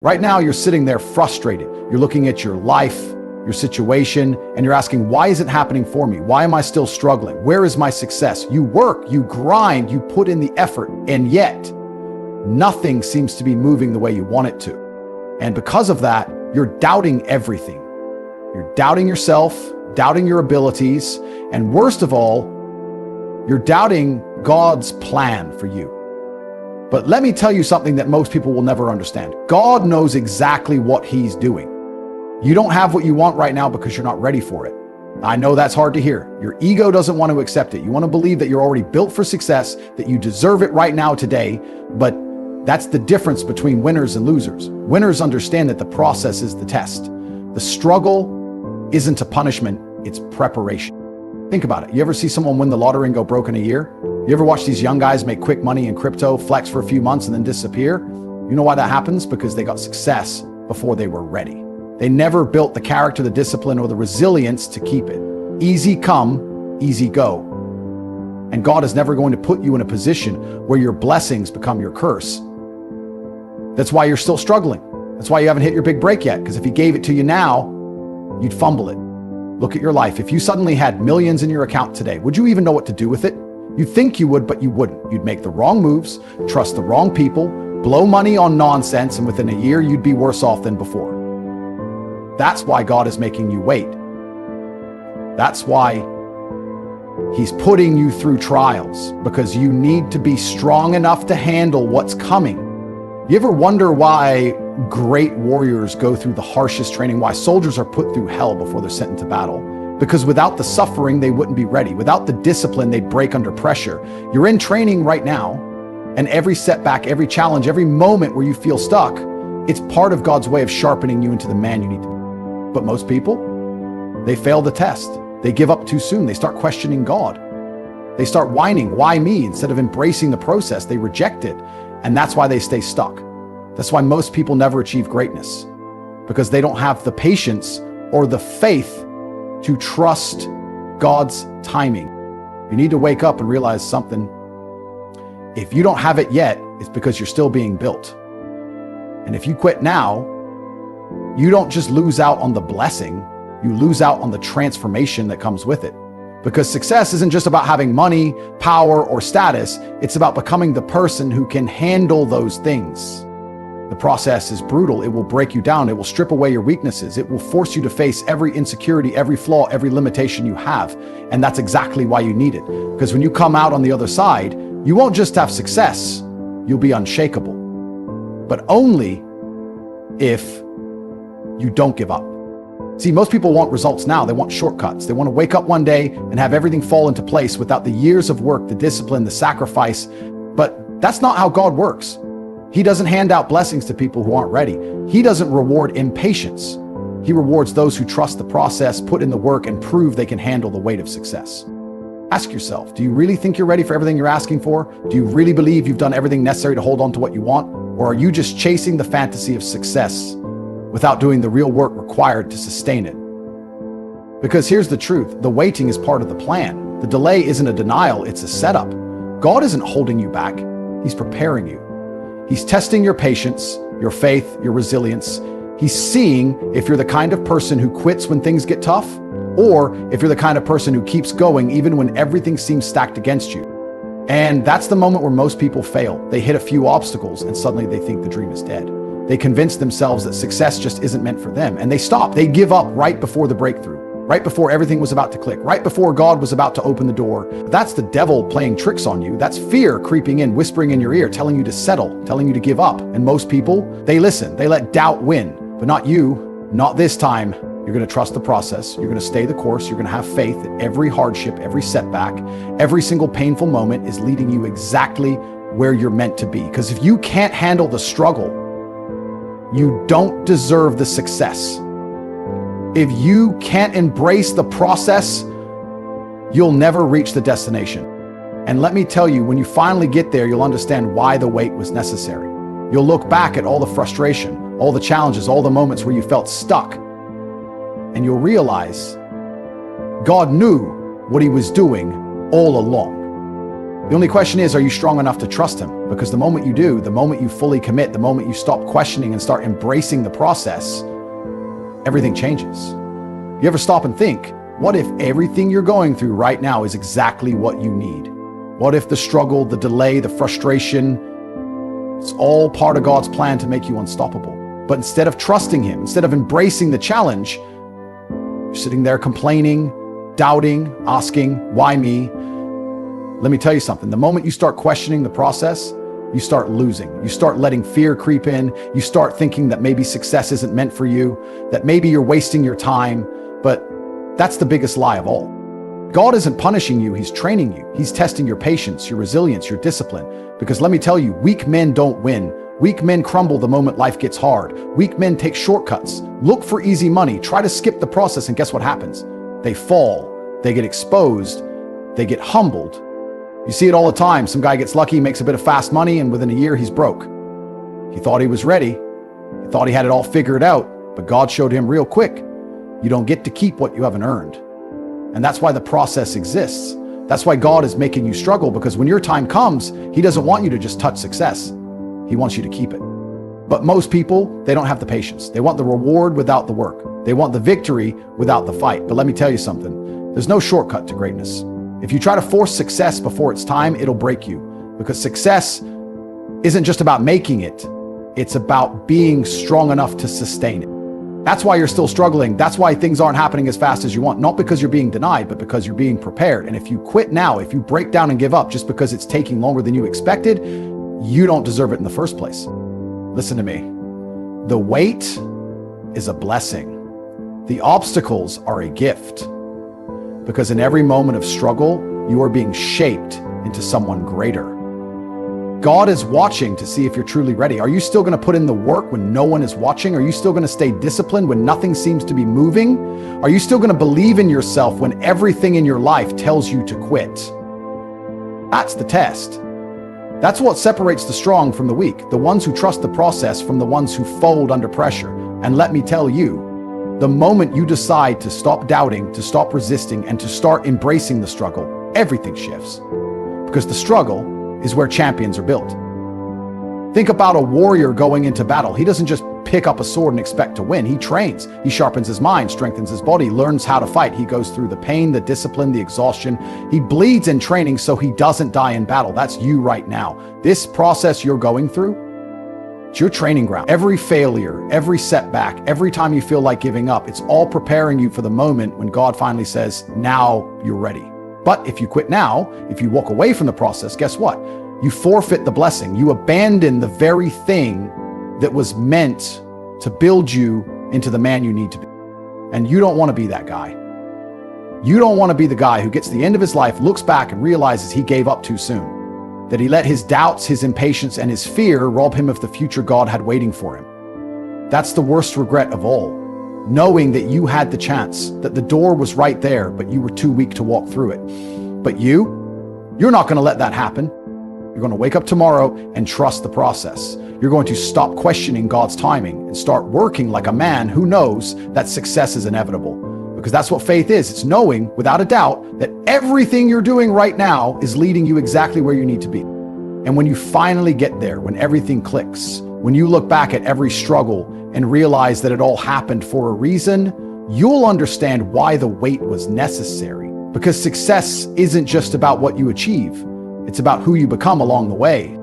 Right now, you're sitting there frustrated. You're looking at your life, your situation, and you're asking, why is it happening for me? Why am I still struggling? Where is my success? You work, you grind, you put in the effort, and yet nothing seems to be moving the way you want it to. And because of that, you're doubting everything. You're doubting yourself, doubting your abilities, and worst of all, you're doubting God's plan for you. But let me tell you something that most people will never understand. God knows exactly what He's doing. You don't have what you want right now because you're not ready for it. I know that's hard to hear. Your ego doesn't want to accept it. You want to believe that you're already built for success, that you deserve it right now today, but that's the difference between winners and losers. Winners understand that the process is the test. The struggle isn't a punishment, it's preparation. Think about it. You ever see someone win the lottery and go broke in a year? You ever watch these young guys make quick money in crypto, flex for a few months and then disappear? You know why that happens? Because they got success before they were ready. They never built the character, the discipline, or the resilience to keep it. Easy come, easy go. And God is never going to put you in a position where your blessings become your curse. That's why you're still struggling. That's why you haven't hit your big break yet, because if He gave it to you now, you'd fumble it. Look at your life. If you suddenly had millions in your account today, would you even know what to do with it? You'd think you would, but you wouldn't. You'd make the wrong moves, trust the wrong people, blow money on nonsense, and within a year, you'd be worse off than before. That's why God is making you wait. That's why He's putting you through trials, because you need to be strong enough to handle what's coming. You ever wonder why great warriors go through the harshest training, why soldiers are put through hell before they're sent into battle? Because without the suffering, they wouldn't be ready. Without the discipline, they'd break under pressure. You're in training right now, and every setback, every challenge, every moment where you feel stuck, it's part of God's way of sharpening you into the man you need to be. But most people, they fail the test. They give up too soon. They start questioning God. They start whining, why me? Instead of embracing the process, they reject it. And that's why they stay stuck. That's why most people never achieve greatness, because they don't have the patience or the faith to trust God's timing. You need to wake up and realize something. If you don't have it yet, it's because you're still being built. And if you quit now, you don't just lose out on the blessing, you lose out on the transformation that comes with it. Because success isn't just about having money, power, or status. It's about becoming the person who can handle those things. The process is brutal. It will break you down. It will strip away your weaknesses. It will force you to face every insecurity, every flaw, every limitation you have. And that's exactly why you need it. Because when you come out on the other side, you won't just have success, you'll be unshakable. But only if you don't give up. See, most people want results now. They want shortcuts. They want to wake up one day and have everything fall into place without the years of work, the discipline, the sacrifice. But that's not how God works. He doesn't hand out blessings to people who aren't ready. He doesn't reward impatience. He rewards those who trust the process, put in the work, and prove they can handle the weight of success. Ask yourself, do you really think you're ready for everything you're asking for? Do you really believe you've done everything necessary to hold on to what you want? Or are you just chasing the fantasy of success without doing the real work required to sustain it? Because here's the truth, the waiting is part of the plan. The delay isn't a denial, it's a setup. God isn't holding you back, He's preparing you. He's testing your patience, your faith, your resilience. He's seeing if you're the kind of person who quits when things get tough, or if you're the kind of person who keeps going even when everything seems stacked against you. And that's the moment where most people fail. They hit a few obstacles and suddenly they think the dream is dead. They convince themselves that success just isn't meant for them, and they stop. They give up right before the breakthrough, right before everything was about to click, right before God was about to open the door. That's the devil playing tricks on you. That's fear creeping in, whispering in your ear, telling you to settle, telling you to give up. And most people, they listen. They let doubt win, but not you, not this time. You're going to trust the process. You're going to stay the course. You're going to have faith that every hardship, every setback, every single painful moment is leading you exactly where you're meant to be. Because if you can't handle the struggle, you don't deserve the success. If you can't embrace the process, you'll never reach the destination. And let me tell you, when you finally get there, you'll understand why the wait was necessary. You'll look back at all the frustration, all the challenges, all the moments where you felt stuck, and you'll realize God knew what He was doing all along. The only question is, are you strong enough to trust him? Because the moment you do, the moment you fully commit, the moment you stop questioning and start embracing the process, everything changes. You ever stop and think, what if everything you're going through right now is exactly what you need? What if the struggle, the delay, the frustration, it's all part of God's plan to make you unstoppable? But instead of trusting him, instead of embracing the challenge, you're sitting there complaining, doubting, asking, why me? Let me tell you something. The moment you start questioning the process, you start losing. You start letting fear creep in. You start thinking that maybe success isn't meant for you, that maybe you're wasting your time. But that's the biggest lie of all. God isn't punishing you, he's training you. He's testing your patience, your resilience, your discipline. Because let me tell you, weak men don't win. Weak men crumble the moment life gets hard. Weak men take shortcuts, look for easy money, try to skip the process, and guess what happens? They fall, they get exposed, they get humbled. You see it all the time. Some guy gets lucky, makes a bit of fast money, and within a year he's broke. He thought he was ready. He thought he had it all figured out, but God showed him real quick, you don't get to keep what you haven't earned. And that's why the process exists. That's why God is making you struggle, because when your time comes, he doesn't want you to just touch success. He wants you to keep it. But most people, they don't have the patience. They want the reward without the work. They want the victory without the fight. But let me tell you something. There's no shortcut to greatness. If you try to force success before it's time, it'll break you. Because success isn't just about making it. It's about being strong enough to sustain it. That's why you're still struggling. That's why things aren't happening as fast as you want. Not because you're being denied, but because you're being prepared. And if you quit now, if you break down and give up just because it's taking longer than you expected, you don't deserve it in the first place. Listen to me. The wait is a blessing. The obstacles are a gift. Because in every moment of struggle, you are being shaped into someone greater. God is watching to see if you're truly ready. Are you still going to put in the work when no one is watching? Are you still going to stay disciplined when nothing seems to be moving? Are you still going to believe in yourself when everything in your life tells you to quit? That's the test. That's what separates the strong from the weak, the ones who trust the process from the ones who fold under pressure. And let me tell you, the moment you decide to stop doubting, to stop resisting, and to start embracing the struggle, everything shifts. Because the struggle is where champions are built. Think about a warrior going into battle. He doesn't just pick up a sword and expect to win. He trains. He sharpens his mind, strengthens his body, learns how to fight. He goes through the pain, the discipline, the exhaustion. He bleeds in training so he doesn't die in battle. That's you right now. This process you're going through, it's your training ground. Every failure, every setback, every time you feel like giving up, it's all preparing you for the moment when God finally says, now you're ready. But if you quit now, if you walk away from the process, guess what? You forfeit the blessing. You abandon the very thing that was meant to build you into the man you need to be. And you don't want to be that guy. You don't want to be the guy who gets to the end of his life, looks back and realizes he gave up too soon, that he let his doubts, his impatience, and his fear rob him of the future God had waiting for him. That's the worst regret of all. Knowing that you had the chance, that the door was right there, but you were too weak to walk through it. But you're not going to let that happen. You're going to wake up tomorrow and trust the process. You're going to stop questioning God's timing and start working like a man who knows that success is inevitable. Because that's what faith is. It's knowing without a doubt that everything you're doing right now is leading you exactly where you need to be. And when you finally get there, when everything clicks, when you look back at every struggle and realize that it all happened for a reason, you'll understand why the wait was necessary. Because success isn't just about what you achieve. It's about who you become along the way.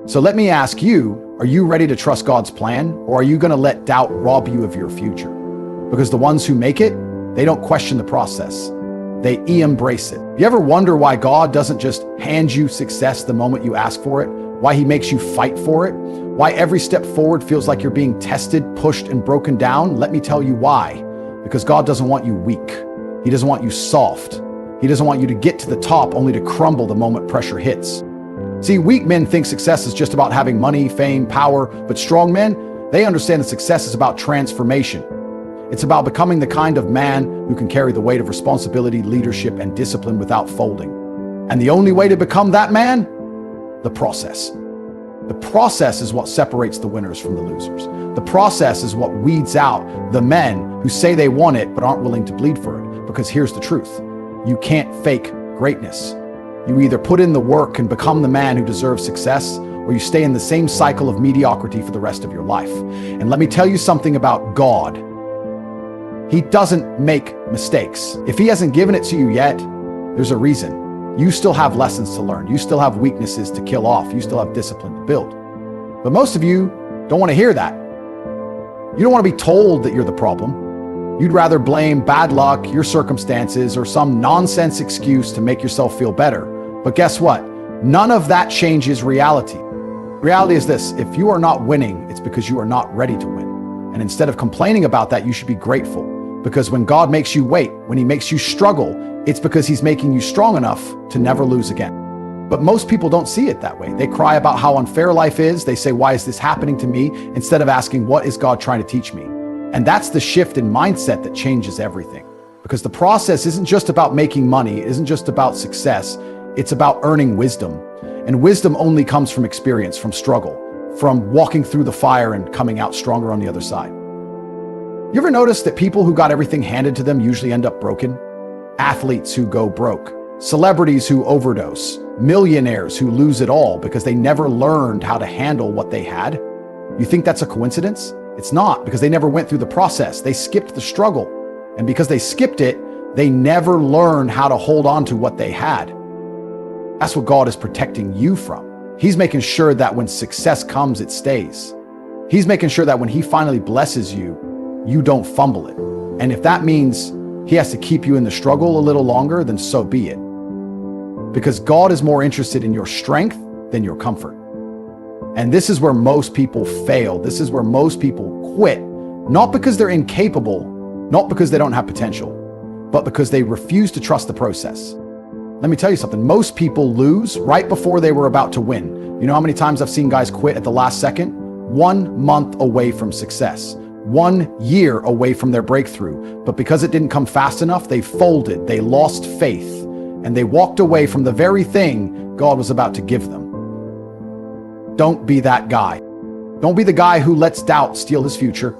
So let me ask you, are you ready to trust God's plan? Or are you going to let doubt rob you of your future? Because the ones who make it, they don't question the process. They embrace it. You ever wonder why God doesn't just hand you success the moment you ask for it? Why he makes you fight for it? Why every step forward feels like you're being tested, pushed, and broken down? Let me tell you why. Because God doesn't want you weak. He doesn't want you soft. He doesn't want you to get to the top only to crumble the moment pressure hits. See, weak men think success is just about having money, fame, power, but strong men, they understand that success is about transformation. It's about becoming the kind of man who can carry the weight of responsibility, leadership, and discipline without folding. And the only way to become that man? The process. The process is what separates the winners from the losers. The process is what weeds out the men who say they want it but aren't willing to bleed for it. Because here's the truth. You can't fake greatness. You either put in the work and become the man who deserves success, or you stay in the same cycle of mediocrity for the rest of your life. And let me tell you something about God. He doesn't make mistakes. If he hasn't given it to you yet, there's a reason. You still have lessons to learn. You still have weaknesses to kill off. You still have discipline to build. But most of you don't want to hear that. You don't want to be told that you're the problem. You'd rather blame bad luck, your circumstances, or some nonsense excuse to make yourself feel better. But guess what? None of that changes reality. Reality is this: if you are not winning, it's because you are not ready to win. And instead of complaining about that, you should be grateful. Because when God makes you wait, when he makes you struggle, it's because he's making you strong enough to never lose again. But most people don't see it that way. They cry about how unfair life is. They say, why is this happening to me? Instead of asking, what is God trying to teach me? And that's the shift in mindset that changes everything. Because the process isn't just about making money, it isn't just about success, it's about earning wisdom. And wisdom only comes from experience, from struggle, from walking through the fire and coming out stronger on the other side. You ever notice that people who got everything handed to them usually end up broken? Athletes who go broke, celebrities who overdose, millionaires who lose it all because they never learned how to handle what they had. You think that's a coincidence? It's not, because they never went through the process. They skipped the struggle. And because they skipped it, they never learned how to hold on to what they had. That's what God is protecting you from. He's making sure that when success comes, it stays. He's making sure that when he finally blesses you, you don't fumble it. And if that means he has to keep you in the struggle a little longer, then so be it. Because God is more interested in your strength than your comfort. And this is where most people fail. This is where most people quit, not because they're incapable, not because they don't have potential, but because they refuse to trust the process. Let me tell you something. Most people lose right before they were about to win. You know how many times I've seen guys quit at the last second? 1 month away from success. 1 year away from their breakthrough. But because it didn't come fast enough, they folded, they lost faith, and they walked away from the very thing God was about to give them. Don't be that guy. Don't be the guy who lets doubt steal his future.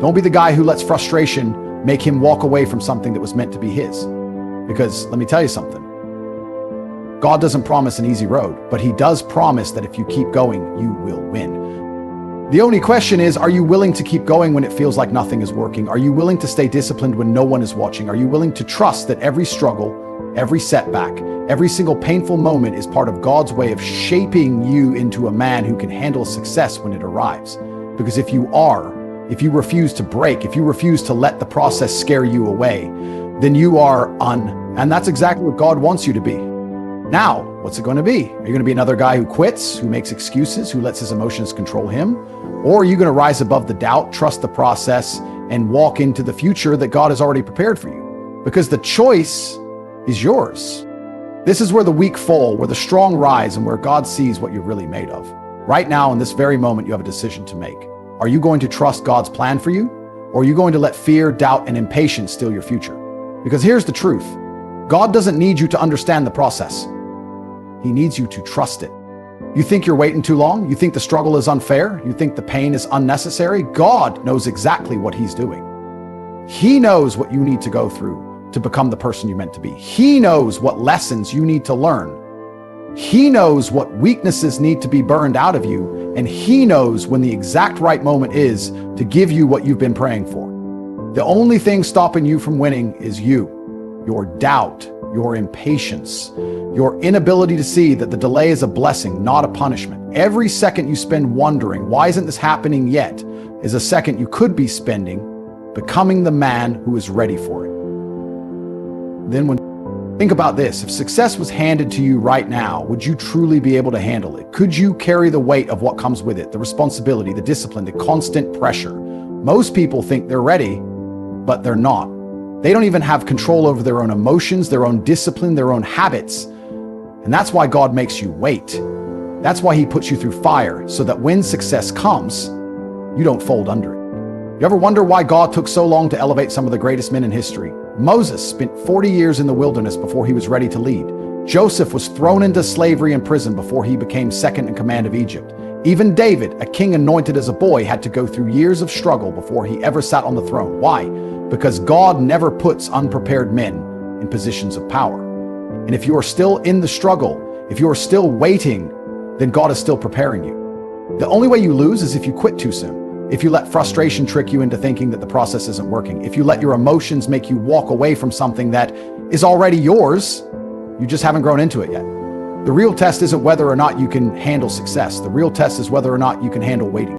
Don't be the guy who lets frustration make him walk away from something that was meant to be his. Because let me tell you something. God doesn't promise an easy road, but he does promise that if you keep going, you will win. The only question is, are you willing to keep going when it feels like nothing is working? Are you willing to stay disciplined when no one is watching? Are you willing to trust that every struggle, every setback, every single painful moment is part of God's way of shaping you into a man who can handle success when it arrives? Because if you refuse to break, if you refuse to let the process scare you away, then you are and that's exactly what God wants you to be. Now, what's it going to be? Are you going to be another guy who quits, who makes excuses, who lets his emotions control him? Or are you going to rise above the doubt, trust the process, and walk into the future that God has already prepared for you? Because the choice is yours. This is where the weak fall, where the strong rise, and where God sees what you're really made of. Right now, in this very moment, you have a decision to make. Are you going to trust God's plan for you? Or are you going to let fear, doubt, and impatience steal your future? Because here's the truth. God doesn't need you to understand the process. He needs you to trust it. You think you're waiting too long? You think the struggle is unfair? You think the pain is unnecessary? God knows exactly what he's doing. He knows what you need to go through to become the person you're meant to be. He knows what lessons you need to learn. He knows what weaknesses need to be burned out of you, and he knows when the exact right moment is to give you what you've been praying for. The only thing stopping you from winning is you, your doubt, your impatience, your inability to see that the delay is a blessing, not a punishment. Every second you spend wondering, why isn't this happening yet, is a second you could be spending becoming the man who is ready for it. Think about this. If success was handed to you right now, would you truly be able to handle it? Could you carry the weight of what comes with it, the responsibility, the discipline, the constant pressure? Most people think they're ready, but they're not. They don't even have control over their own emotions, their own discipline, their own habits. And that's why God makes you wait. That's why he puts you through fire, so that when success comes, you don't fold under it. You ever wonder why God took so long to elevate some of the greatest men in history? Moses spent 40 years in the wilderness before he was ready to lead. Joseph was thrown into slavery and prison before he became second in command of Egypt. Even David, a king anointed as a boy, had to go through years of struggle before he ever sat on the throne. Why? Because God never puts unprepared men in positions of power. And if you are still in the struggle, if you are still waiting, then God is still preparing you. The only way you lose is if you quit too soon. If you let frustration trick you into thinking that the process isn't working. If you let your emotions make you walk away from something that is already yours, you just haven't grown into it yet. The real test isn't whether or not you can handle success. The real test is whether or not you can handle waiting.